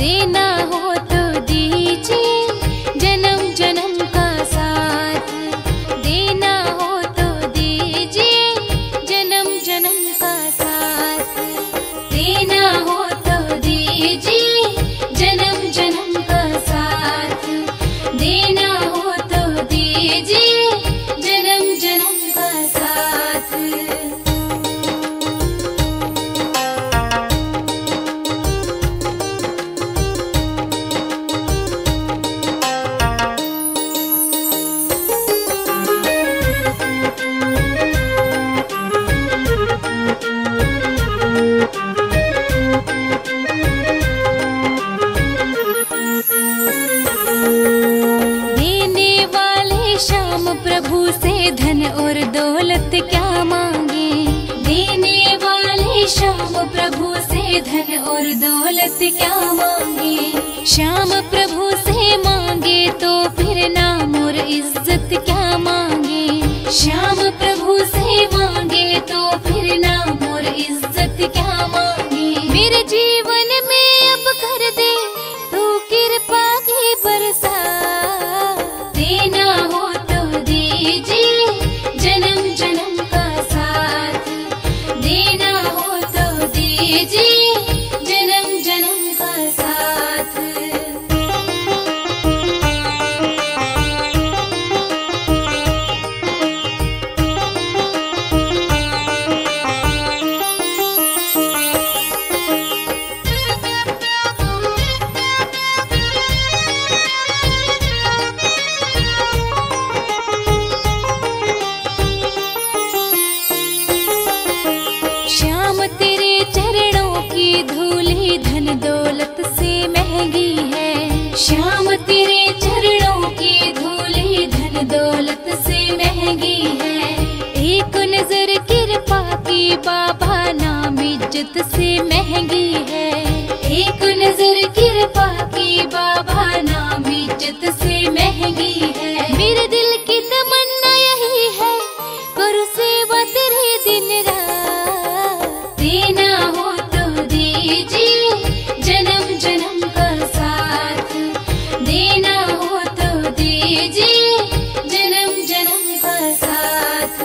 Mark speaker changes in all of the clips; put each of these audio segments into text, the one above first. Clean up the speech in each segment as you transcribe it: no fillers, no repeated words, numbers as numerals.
Speaker 1: देना हो तो दीजिए जन्म जन्म का साथ, देना हो तो दीजिए जन्म जन्म का साथ, देना हो तो दीजिए जन्म जन्म का साथ, देना हो तो दीजिए जन्म जन्म का साथ। श्याम प्रभु से धन और दौलत क्या मांगे, देने वाले श्याम प्रभु से धन और दौलत क्या मांगे, श्याम प्रभु से मांगे तो फिर नाम और इज्जत क्या मांगे, श्याम प्रभु से मांगे तो फिर नाम और इज्जत क्या मांगे। मेरे जीवन में अब कर दे तू कृपा की बरसा, देना हो दीजिए जन्म जन्म का साथ, देना हो तो दीजिए जन्म जन्म का साथ। श्याम तेरे चरणों की धूली धन दौलत से महंगी है, श्याम तेरे चरणों की धूली धन दौलत से महंगी है, एक नजर कृपा की बाबा नाम इज्जत से महंगी है, एक नजर कृपा की बाबा नाम इज्जत से महंगी है। मेरे दिल की तमन्ना यही है करूँ सेवा तेरे दिन रात, देना हो तो दीजिए जन्म जन्म का साथ, देना हो तो दीजिए जन्म जन्म का साथ।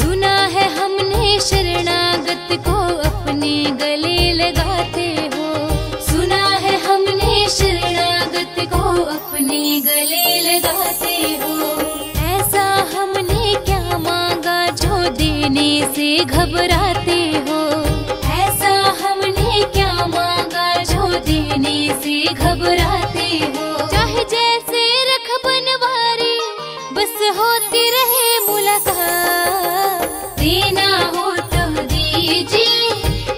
Speaker 1: सुना है हमने शरणागत को अपने गले लगाते हो, सुना है हमने शरणागत को अपने गले लगाते हो, ऐसा हमने क्या मांगा जो देने से घबराते हो, ऐसा हमने क्या मांगा जो देने से घबराते हो। चाहे जैसे रख बनवारी बस होती रहे मुलाकात, देना हो तो दीजिए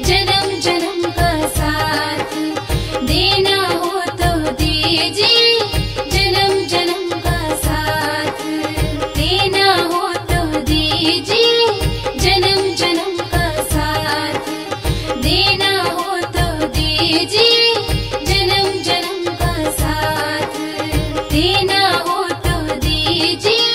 Speaker 1: जन्म जन्म का साथ, देना हो तो दीजिए जन्म जन्म का साथ, देना हो तो दीजिए जन्म जन्म का साथ, देना हो तो दीजिए जन्म जन्म का साथ, देना हो तो दीजिए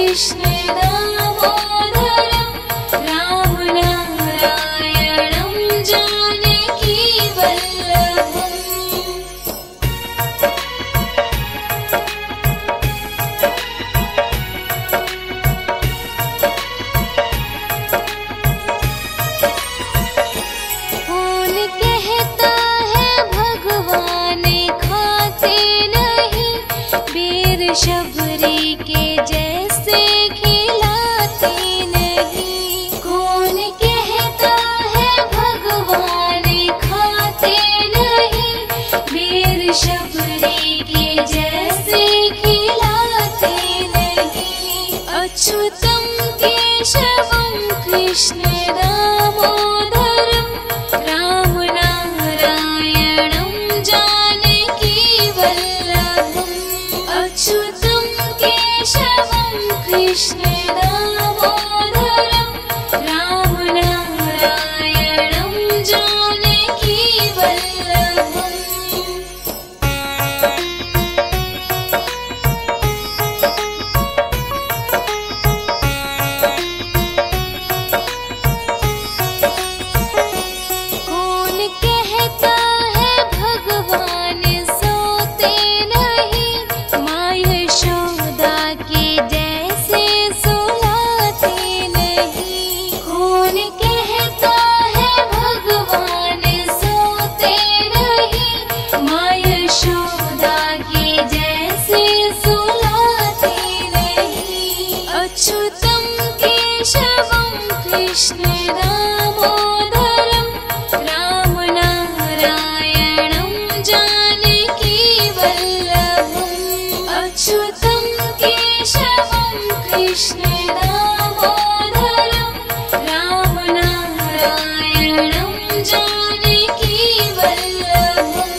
Speaker 1: कृष्ण दामोदरं रामनारायणं जानकी वल्लभम्। कौन कहता है भगवान खाते नहीं, वीर शबरी के जैसे खिलाते नहीं। कौन कहता है भगवान खाते नहीं, वीर शबरी के जैसे खिलाते नहीं। अच्युतम केशवम कृष्ण दामोदरम रामनारायणं जानकी वल्लभम्। अच्युतं केशवं कृष्ण दामोदरं रामनारायणं जानकी वल्लभम्। कौन कहता है भगवान सोते नहीं, माँ यशोदा के जैसे सुलाते नहीं। कौन कहता है भगवान सोते नहीं, माँ यशोदा के जैसे सुलाते नहीं। अच्युतम केशवम कृष्ण दामोदरं रामनारायणं जानकी वल्लभम्। अच्युतं केशवं कृष्ण दामोदरं रामनारायणं जानकी वल्लभम्।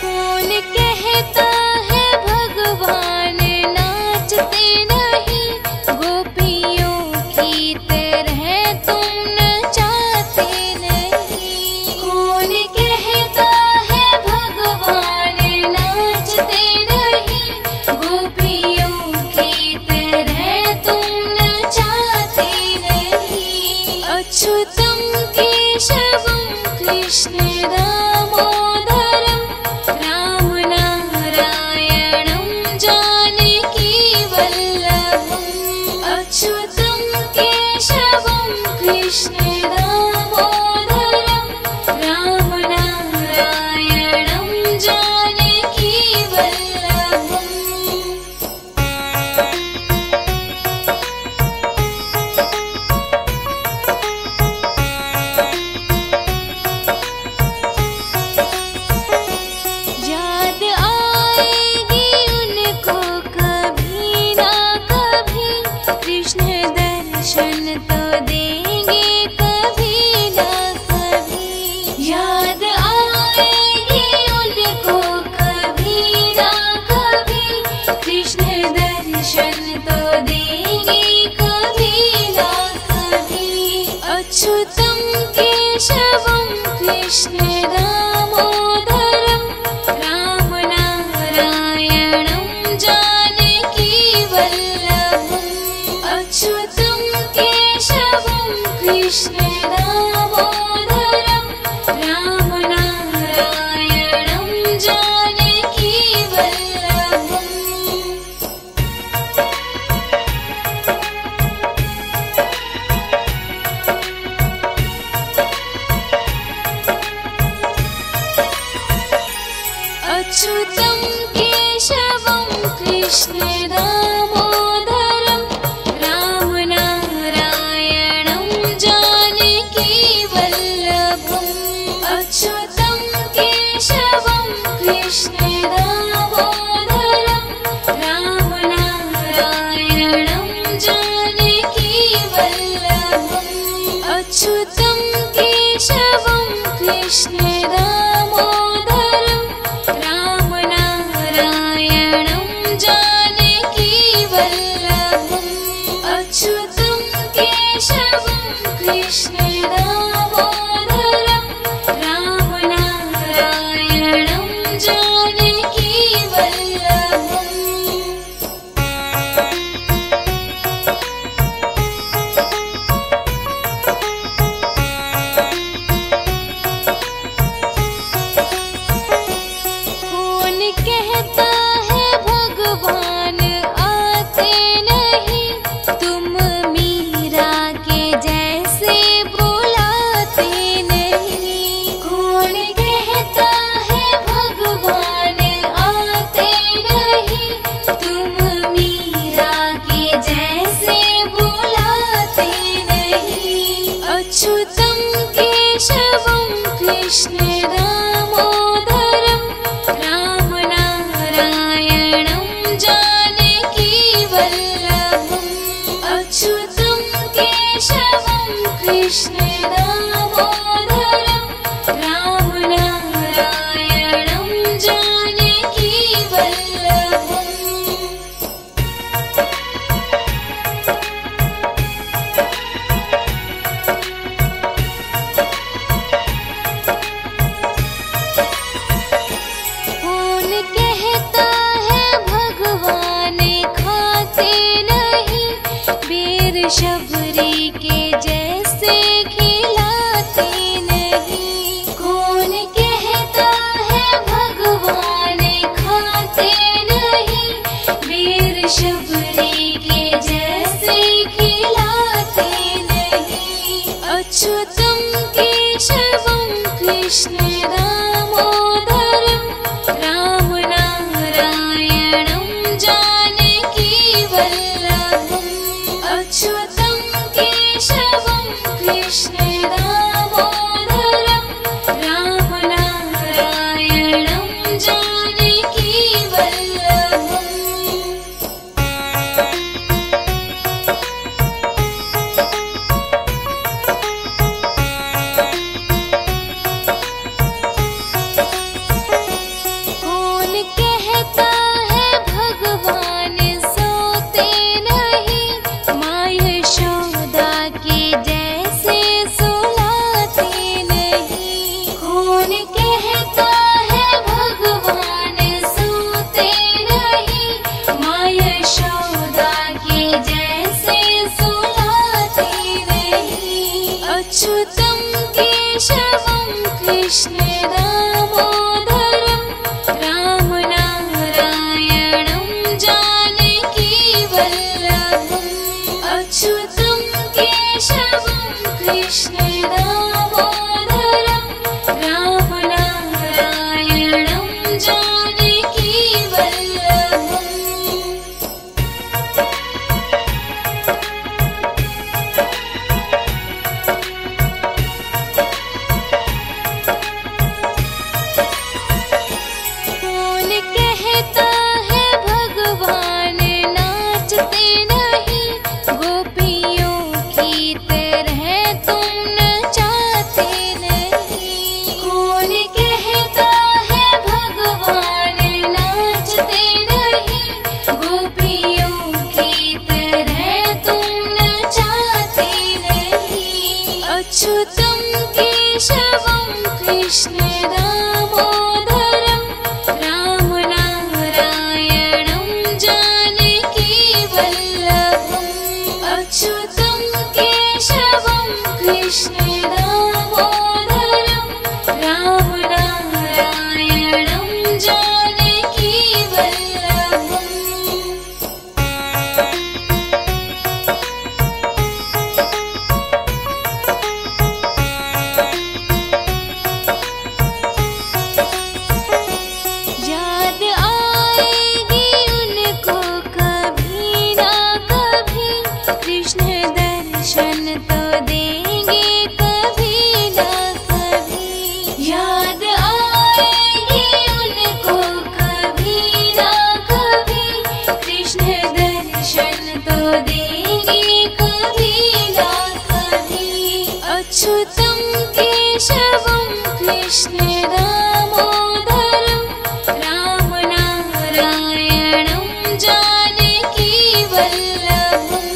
Speaker 1: कौन कहता है भगवान नाचते नहीं, गोपियों की तरह तुम नचाते नहीं। कौन कहता है भगवान नाचते नहीं, गोपियों की तरह तुम नचाते नहीं। अच्युतम केशवम कृष्ण दामोदरं रामनारायणं जानकी वल्लभम्। अच्युतं केशवं कृष्ण दामोदरं रामनारायणं जानकी वल्लभम्। याद आएगी उनको कभी ना कभी, कृष्ण दर्शन तो देंगे कभी ना कभी। याद आएगी उनको कभी ना कभी, कृष्ण दर्शन तो देंगे कभी ना कभी। अच्युतं केशवं कृष्ण दामोदरं रामनारायणं जानकी वल्लभम्। अच्युतं केशवं कृष्ण दामोदरं रामनारायणं जानकी वल्लभम्। अच्युतं केशवं कृष्ण दामोदरं रामनारायणं जानकी वल्लभम्। कृष्ण दामोदरं रामनारायणं जानकी वल्लभम्। कौन कहता है भगवान खाते नहीं, बेर शबरी के जैसे खिलाते नहीं। कौन कहता है भगवान खाते नहीं, बेर शबरी के जैसे खिलाते नहीं। अच्युतम केशवम कृष्ण दामोदरं रामनारायणं जानकी वल्लभम्। अच्युतं केशवं कृष्ण दामोदरं रामनारायणं जानकी वल्लभम्। कौन कहता है भगवान सोते नहीं, माँ यशोदा के जैसे सुलाते नहीं। कौन कहता है भगवान सोते नहीं, माँ यशोदा के जैसे सुलाते नहीं। अच्युतं केशवं कृष्ण दामोदरं रामनारायणं जानकी वल्लभम्। अच्युतं केशवं कृष्ण दामोदरं रामनारायणं जानकी वल्लभम्। कौन कहता है भगवान नाचते नहीं, गोपियों की तरह तुम नचाते नहीं। कौन कहता है भगवान नाचते नहीं, गोपियों की तरह तुम नचाते नहीं। अच्युतं केशवं कृष्ण दामोदरं रामनारायणं जानकी वल्लभम्। अच्युतं केशवं कृष्ण दामोदरं रामनारायणं जानकी वल्लभम्। याद आएगी उनको कभी ना कभी, कृष्ण दर्शन तो देंगे कभी ना कभी। याद आएगी उनको कभी ना कभी, कृष्ण दर्शन तो देंगे कभी ना कभी। अच्युतं केशवं कृष्ण दामोदरं रामनारायणं जानकी वल्लभम्।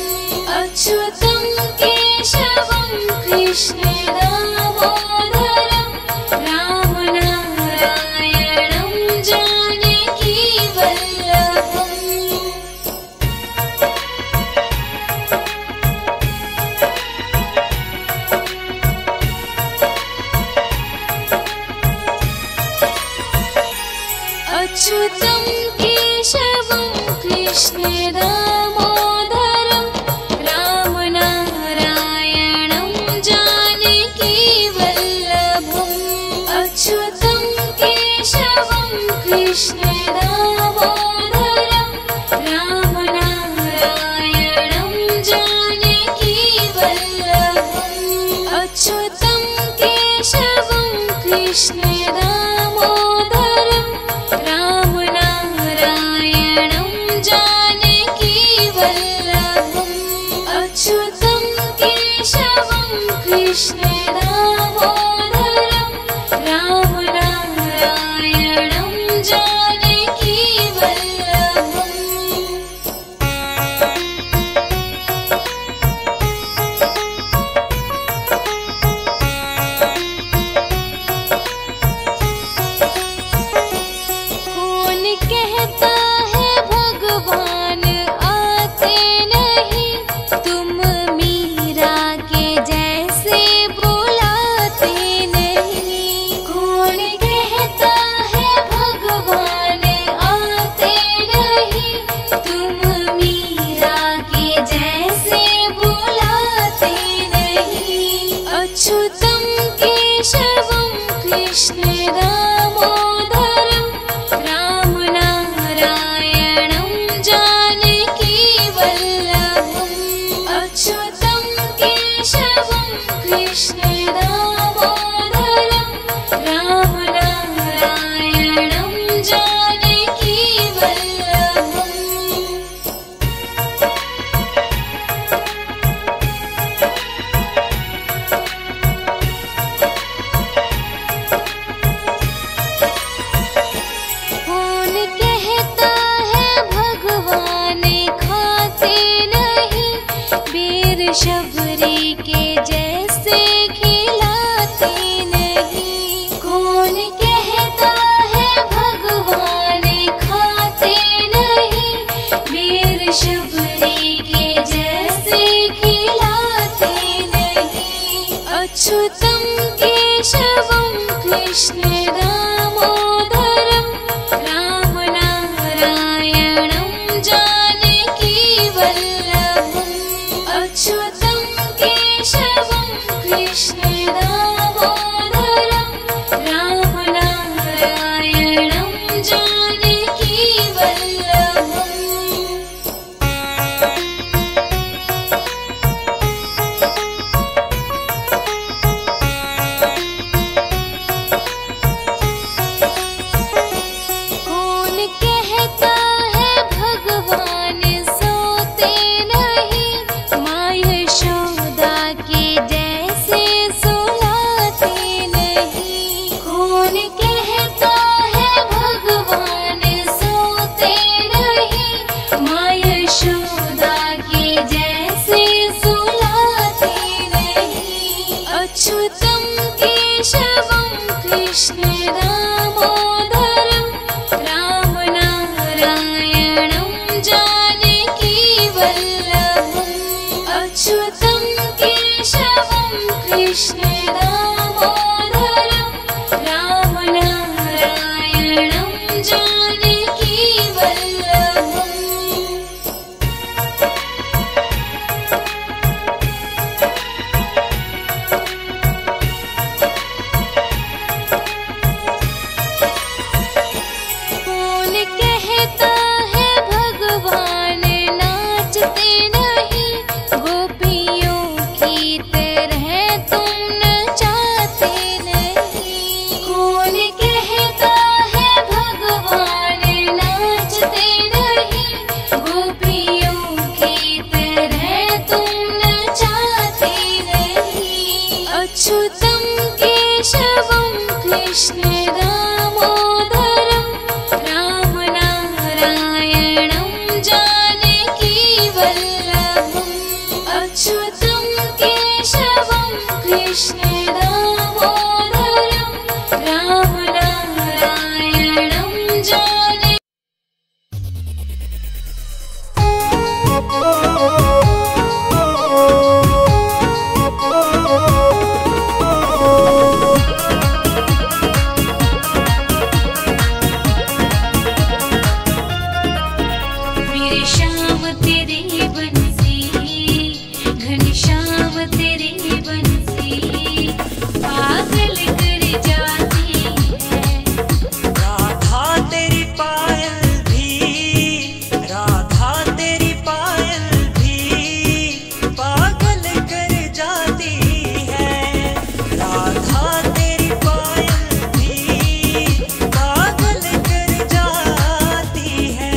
Speaker 1: अच्युतं केशवं कृष्ण दामोदरं रामनारायणं जानकी वल्लभम्। अच्युतं केशवं कृष्ण दामोदरं रामनारायणं जानकी वल्लभम्। अच्युतं केशवं कृष्ण दामोदरं रामनारायणं जानकी वल्लभम्। अच्युतं केशवं कृष्ण दामोदरं रामनारायणं जानकी वल्लभम्। अच्युतं केशवं कृष्ण दामोदरं राम नारायणं जानकी वल्लभम्। कौन कहता है भगवान आते नहीं, तुम मीरा के जैसे बुलाते नहीं। कौन कहता है भगवान आते नहीं, तुम मीरा के जैसे बुलाते नहीं। अच्युतम केशवम कृष्ण दामोदरं राम नारायणं जानकी वल्लभम्। अच्युतं केशवं कृष्ण दामोदरं राम नारायणं जानकी वल्लभम्। कौन कहता है भगवान खाते नहीं, बेर शबरी के जैसे खिलाते नहीं। कौन कहता है भगवान खाते नहीं, बेर शबरी के जैसे खिलाते नहीं। अच्युतम केशवम कृष्ण दामोदरं राम नारायणं जानकी वल्लभम्। अच्युतं केशवं कृष्ण दामोदरं राम नारायणं जानकी वल्लभम्। कौन कहता है भगवान सोते नहीं, माँ यशोदा के जैसे सुलाते नहीं। कौन कहता है भगवान सोते नहीं, माँ यशोदा के जैसे सुलाते नहीं। अच्युतम केशवं कृष्ण दामोदरं राम नारायणं जानकी वल्लभम्। अच्युतं केशवं कृष्ण दामोदरं राम नारायणं जानकी वल्लभम्। कौन कहता है भगवान नाचते नहीं, गोपियों की तरह तुम नचाते नहीं। कौन कहता है भगवान नाचते नहीं, गोपियों की तरह तुम नचाते नहीं। अच्युतं केशवं कृष्ण दामोदरं राम नारायणं जानकी वल्लभम्। अच्युतं केशवं कृष्ण दामोदरं राम नारायणं जानकी। मेरे श्याम तेरी बंसी, घनश्याम तेरी बंसी पागल कर जाती है।
Speaker 2: राधा तेरी पायल भी, राधा तेरी पायल भी पागल कर जाती है। राधा तेरी पायल भी पागल कर जाती है।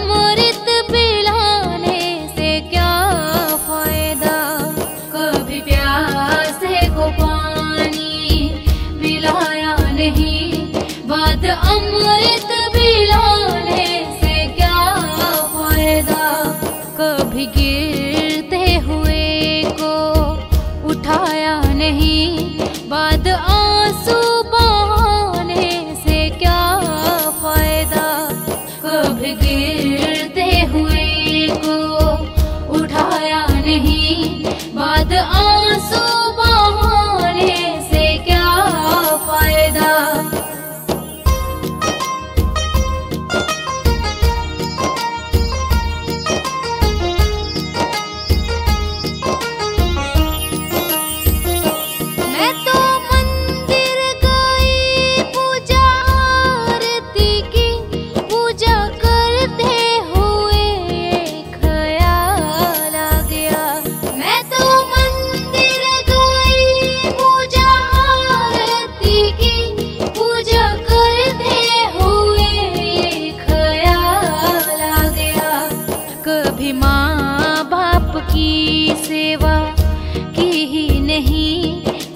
Speaker 1: अमृत पिलाने से क्या फायदा। कभी प्यासे को पानी पिलाया नहीं, बाद अमृत पिलाने से क्या फायदा। कभी गिरते हुए को उठाया नहीं, बाद आंसू बहाने से क्या फायदा। कभी गिरते हुए को उठाया नहीं, बाद आंसू बहाने से क्या फायदा। मैं तो मंदिर गई पूजा आरती की, पूजा करते हुए ख्याल आ गया। मैं तो मंदिर गई पूजा आरती की, पूजा करते हुए ख्याल आ गया। कभी माँ बाप की सेवा की ही नहीं,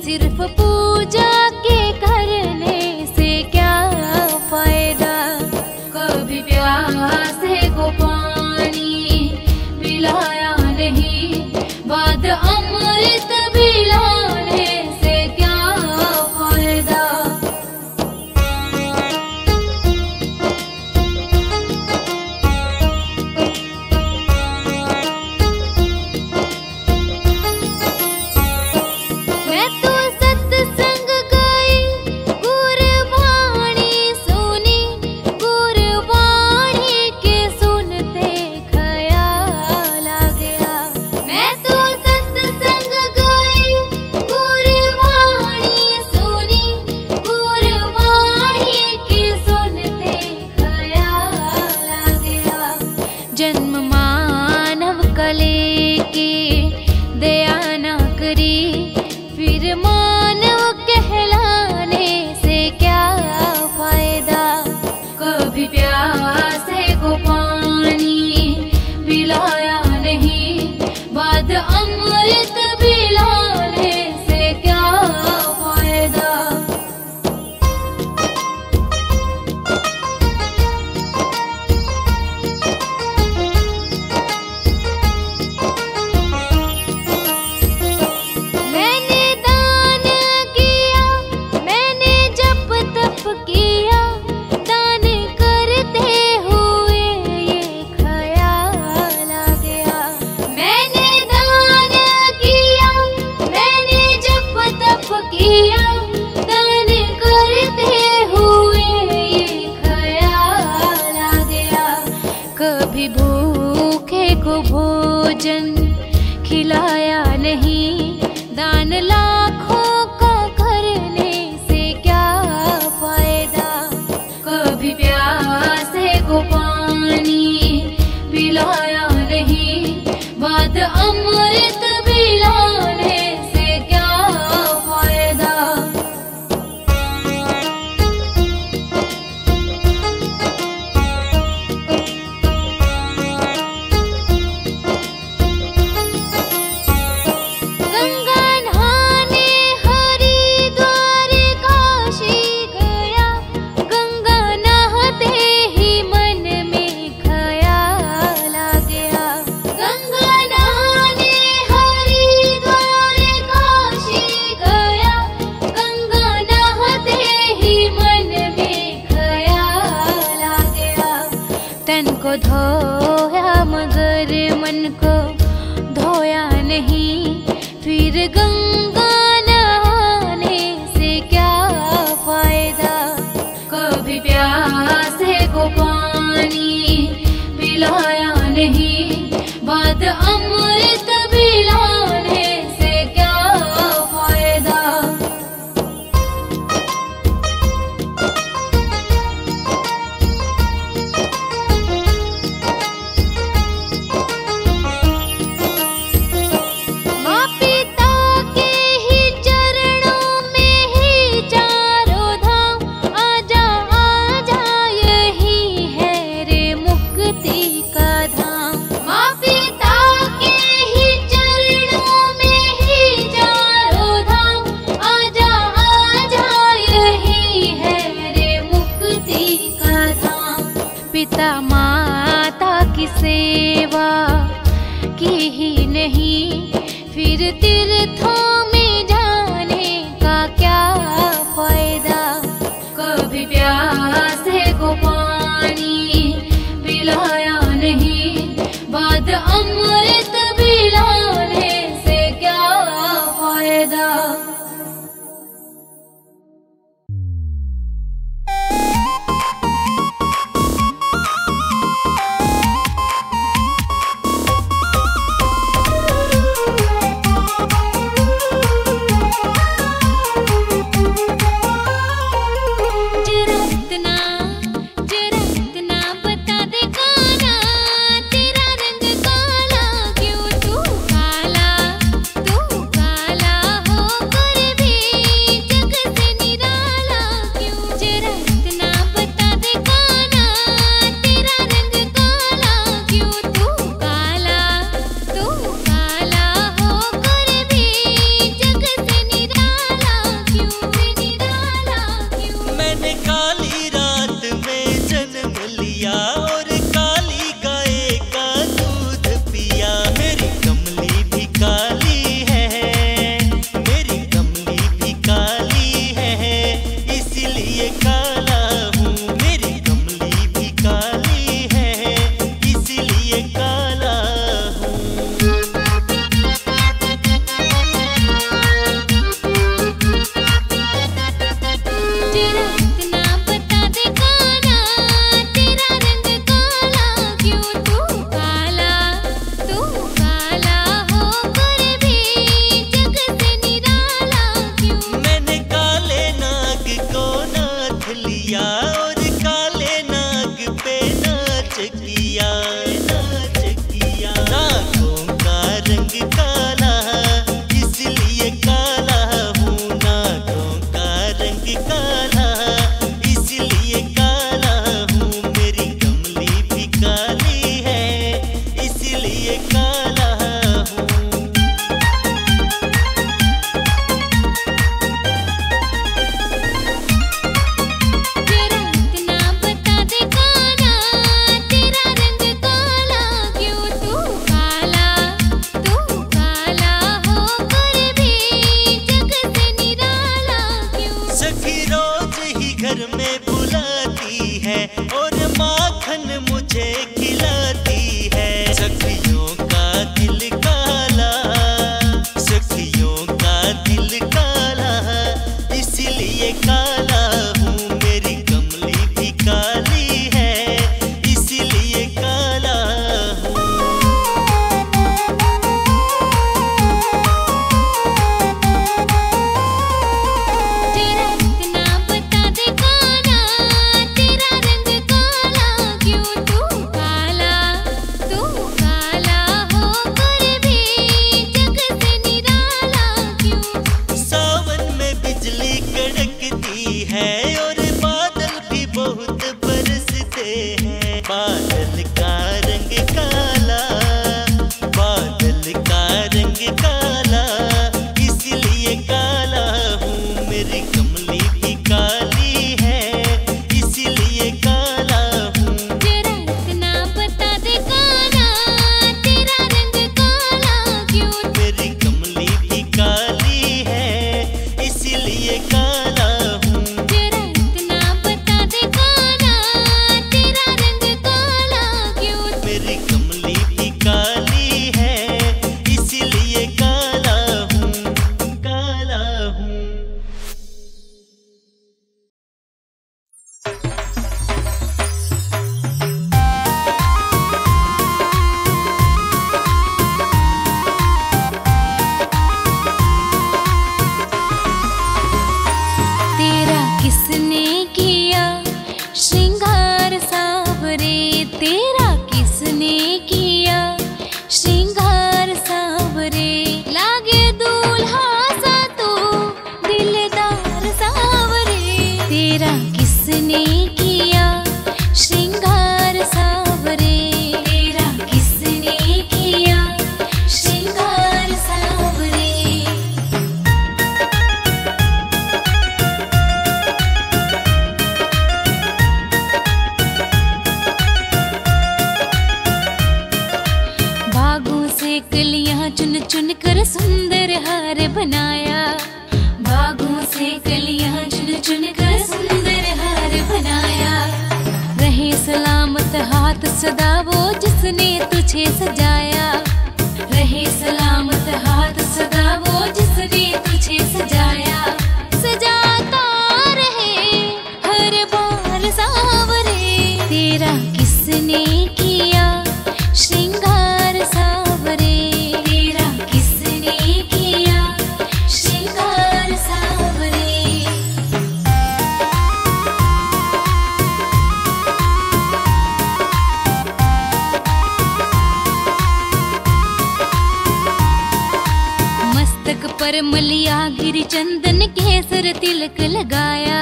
Speaker 1: सिर्फ पूजा के करने से क्या फायदा। कभी प्यासे को पानी पिलाया नहीं, बाद अमृत पिलाने से क्या फायदा। मैं तो सत्संग गई, गुरबाणी सुनी, गुरबाणी के सुनते ख्याल आ गया। मैं तो सत्संग गई, गुरबाणी सुनी, गुरबाणी के सुनते ख्याल आ गया। जन्म मानव का लेके दया न करी, फिर मानव कहलाने से क्या फायदा। कभी प्यासे को पानी पिलाया नहीं, बाद अमृत पिलाने से क्या फायदा। मैंने दान किया, मैंने जप तप किया, दान करते हुए ये ख्याल आ गया। मैंने दान किया, मैंने जप तप किया, दान करते हुए ये ख्याल आ गया। कभी भूखे को भोजन खिलाया नहीं, दान लाखों का करने से क्या फायदा। कभी प्यासे को पानी पिलाया नहीं, बाद अमृत पिलाने से क्या फायदा। गंगा नहाने हरिद्वार काशी गया, गंगा नहाते ही मन में ख्याल आ गया। गंगा नहाने हरिद्वार काशी गया, गंगा नहाते ही मन में ख्याल आ गया। तन को धोया मगर मन को धोया नहीं, फिर गंगा नहाने से क्या फायदा। कभी प्यासे को पानी पिलाया नहीं, बाद अमृत पिलाने से क्या फायदा। मुक्ति सेवा की ही नहीं, फिर तीर्थों में जाने का क्या फायदा। कभी प्यासे को पानी पिलाया नहीं, बाद अमृत पिलाने से क्या फायदा। से कलियां चुन चुन कर सुंदर हार बनाया, बागों से कलियां चुन चुन कर सुंदर हार बनाया। रहे सलामत हाथ सदा वो जिसने तुझे सजाया, रहे सलामत हाथ सदा वो जिसने तुझे सजाया। सजाता रहे हर बार सावरे, तेरा किसने किया श्रृंगार सावरे, तेरा किसने किया श्रृंगार सावरे। मस्तक पर मलिया गिरी चंदन केसर तिलक लगाया,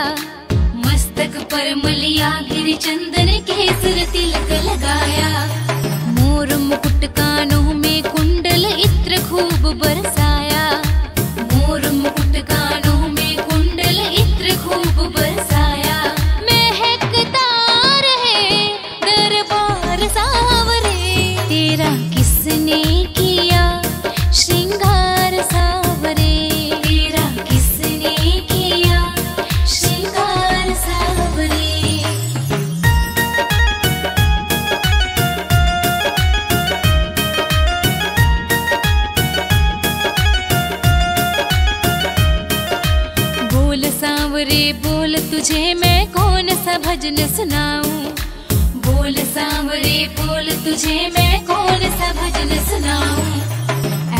Speaker 1: मस्तक पर मलिया गिरी चंदन केसर तिलक लगाया। मोर मुकुट कानों में कुंडल इत्र खूब बरसाया, मोर मुकुट कानों में कुंडल इत्र खूब बरसाया। महकता रहे दरबार सावरे, तेरा किसने किया श्रृंगार सावरे, तेरा किसने किया श्रृंगार सावरे। बोल सांवरे बोल तुझे मैं कौन सा भजन सुनाऊं, बोल सांवरे बोल तुझे मैं कौन सा भजन सुनाऊं।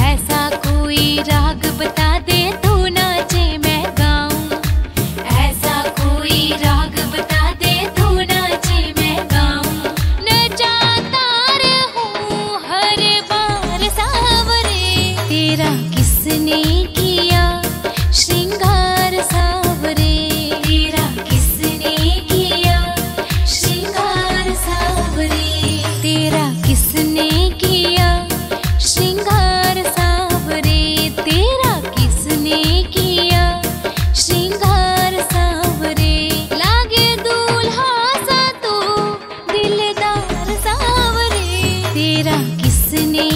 Speaker 1: ऐसा कोई राग बता दे तू नाचे मैं गाऊं, ऐसा कोई राग बता दे तू नाचे मैं गाऊं। नचाता रहूं हर बार सावरे, तेरा किसने किया श्रृंगार सावरे, तेरा किसने किया श्रृंगार सावरे, तेरा किसने किया श्रृंगार सावरे, तेरा किसने किया श्रृंगार सावरे। लागे दूल्हा सा तू दिलदार सावरे, तेरा किसने